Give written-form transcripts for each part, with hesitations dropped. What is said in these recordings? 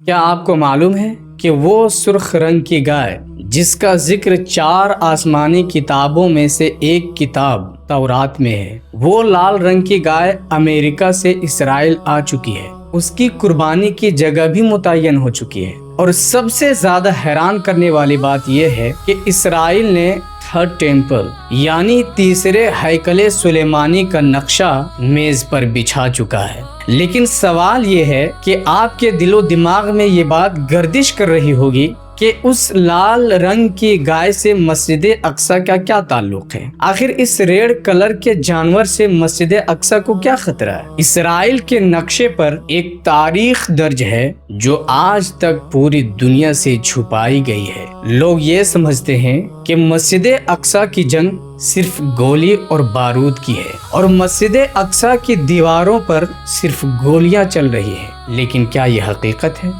کیا آپ کو معلوم ہے کہ وہ سرخ رنگ کی گائے جس کا ذکر 4 آسمانی کتابوں میں سے ایک کتاب تورات میں ہے، وہ لال رنگ کی گائے امریکہ سے اسرائیل آ چکی ہے۔ اس کی قربانی کی جگہ بھی متعین ہو چکی ہے، اور سب سے زیادہ حیران کرنے والی بات یہ ہے کہ اسرائیل نے تھرڈ ٹیمپل یعنی تیسرے ہیکل سلیمانی کا نقشہ میز پر بچھا چکا ہے۔ لیکن سوال یہ ہے کہ آپ کے دل و دماغ میں یہ بات گردش کر رہی ہوگی کہ اس لال رنگ کی گائے سے مسجد اقصی کا کیا تعلق ہے؟ آخر اس ریڈ کلر کے جانور سے مسجد اقصی کو کیا خطرہ ہے؟ اسرائیل کے نقشے پر ایک تاریخ درج ہے جو آج تک پوری دنیا سے چھپائی گئی ہے۔ لوگ یہ سمجھتے ہیں کہ مسجد اقصی کی جنگ صرف گولی اور بارود کی ہے، اور مسجد اقصی کی دیواروں پر صرف گولیاں چل رہی ہیں، لیکن کیا یہ حقیقت ہے؟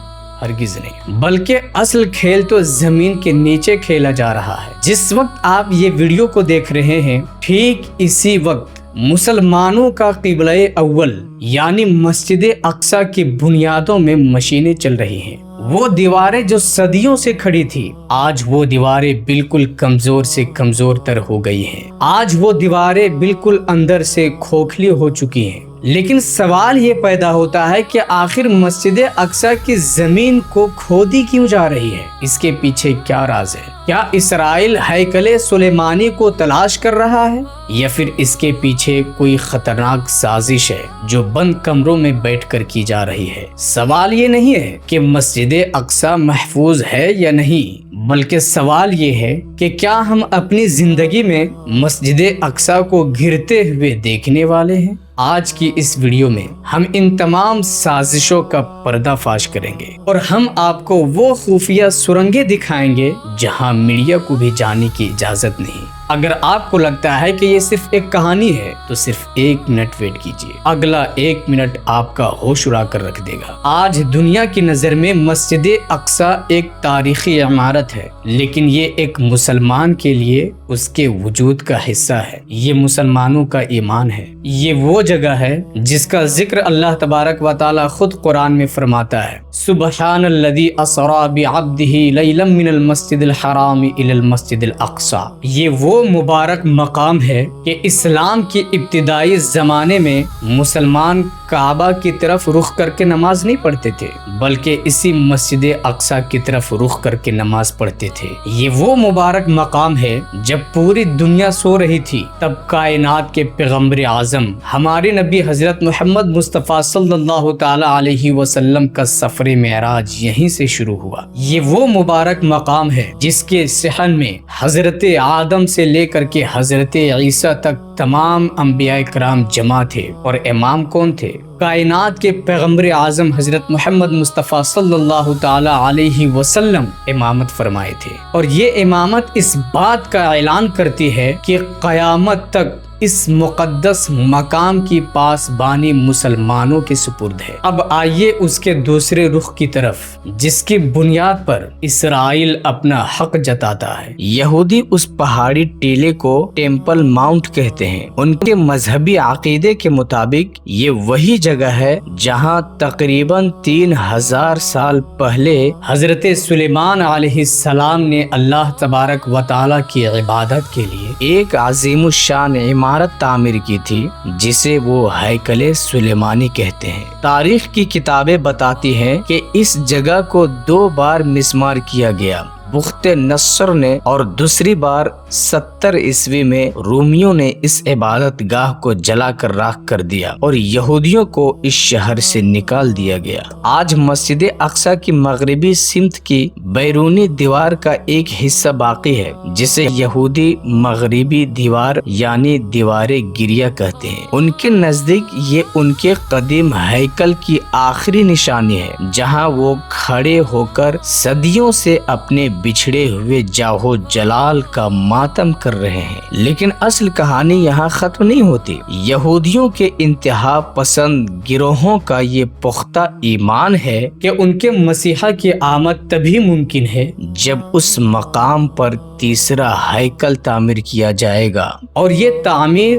ہرگز نہیں، بلکہ اصل کھیل تو زمین کے نیچے کھیلا جا رہا ہے۔ جس وقت آپ یہ ویڈیو کو دیکھ رہے ہیں، ٹھیک اسی وقت مسلمانوں کا قبلہ اول یعنی مسجد اقصی کی بنیادوں میں مشینیں چل رہی ہیں۔ وہ دیواریں جو صدیوں سے کھڑی تھی، آج وہ دیواریں بالکل کمزور سے کمزور تر ہو گئی ہیں۔ آج وہ دیواریں بالکل اندر سے کھوکھلی ہو چکی ہیں۔ لیکن سوال یہ پیدا ہوتا ہے کہ آخر مسجد اقصی کی زمین کو کھودی کیوں جا رہی ہے؟ اس کے پیچھے کیا راز ہے؟ کیا اسرائیل ہیکل سلیمانی کو تلاش کر رہا ہے، یا پھر اس کے پیچھے کوئی خطرناک سازش ہے جو بند کمروں میں بیٹھ کر کی جا رہی ہے؟ سوال یہ نہیں ہے کہ مسجد اقصی محفوظ ہے یا نہیں، بلکہ سوال یہ ہے کہ کیا ہم اپنی زندگی میں مسجد اقصی کو گرتے ہوئے دیکھنے والے ہیں؟ آج کی اس ویڈیو میں ہم ان تمام سازشوں کا پردہ فاش کریں گے، اور ہم آپ کو وہ خفیہ سرنگیں دکھائیں گے جہاں میڈیا کو بھی جانے کی اجازت نہیں۔ اگر آپ کو لگتا ہے کہ یہ صرف ایک کہانی ہے تو صرف 1 منٹ ویٹ کیجیے، اگلا 1 منٹ آپ کا ہوش اڑا کر رکھ دے گا۔ آج دنیا کی نظر میں مسجد اقصی ایک تاریخی عمارت ہے، لیکن یہ ایک مسلمان کے لیے اس کے وجود کا حصہ ہے۔ یہ مسلمانوں کا ایمان ہے۔ یہ وہ جگہ ہے جس کا ذکر اللہ تبارک و تعالی خود قرآن میں فرماتا ہے، سبحان الذی اسری بعبدہ لیلا من المسجد الحرام الی المسجد الاقصی۔ یہ وہ مبارک مقام ہے کہ اسلام کی ابتدائی زمانے میں مسلمان کعبہ کی طرف رخ کر کے نماز نہیں پڑھتے تھے، بلکہ اسی مسجد اقصی کی طرف رخ کر کے نماز پڑھتے تھے۔ یہ وہ مبارک مقام ہے جب پوری دنیا سو رہی تھی، تب کائنات کے پیغمبر اعظم ہمارے نبی حضرت محمد مصطفیٰ صلی اللہ تعالی علیہ وسلم کا سفر معراج یہیں سے شروع ہوا۔ یہ وہ مبارک مقام ہے جس کے صحن میں حضرت آدم سے لے کر کے حضرت عیسیٰ تک تمام انبیاء کرام جمع تھے، اور امام کون تھے؟ کائنات کے پیغمبر اعظم حضرت محمد مصطفیٰ صلی اللہ تعالی علیہ وسلم امامت فرمائے تھے، اور یہ امامت اس بات کا اعلان کرتی ہے کہ قیامت تک اس مقدس مقام کی پاسبانی مسلمانوں کے سپرد ہے۔ اب آئیے اس کے دوسرے رخ کی طرف، جس کی بنیاد پر اسرائیل اپنا حق جتاتا ہے۔ یہودی اس پہاڑی ٹیلے کو ٹیمپل ماؤنٹ کہتے ہیں۔ ان کے مذہبی عقیدے کے مطابق یہ وہی جگہ ہے جہاں تقریباً 3000 سال پہلے حضرت سلیمان علیہ السلام نے اللہ تبارک و تعالی کی عبادت کے لیے ایک عظیم الشان عمارت تعمیر کی تھی، جسے وہ ہیکل سلیمانی کہتے ہیں۔ تاریخ کی کتابیں بتاتی ہیں کہ اس جگہ کو 2 بار مسمار کیا گیا۔ بخت نصر نے، اور دوسری بار 70 عیسوی میں رومیوں نے اس عبادت گاہ کو جلا کر راکھ کر دیا، اور یہودیوں کو اس شہر سے نکال دیا گیا۔ آج مسجد اقصی کی مغربی سمت کی بیرونی دیوار کا ایک حصہ باقی ہے، جسے یہودی مغربی دیوار یعنی دیوار گریا کہتے ہیں۔ ان کے نزدیک یہ ان کے قدیم ہیکل کی آخری نشانی ہے، جہاں وہ کھڑے ہو کر صدیوں سے اپنے بچھڑے ہوئے جاہو جلال کا ماتم کر رہے ہیں۔ لیکن اصل کہانی یہاں ختم نہیں ہوتی۔ یہودیوں کے انتہا پسند گروہوں کا یہ پختہ ایمان ہے کہ ان کے مسیحا کی آمد تبھی ممکن ہے جب اس مقام پر تیسرا ہیکل تعمیر کیا جائے گا، اور یہ تعمیر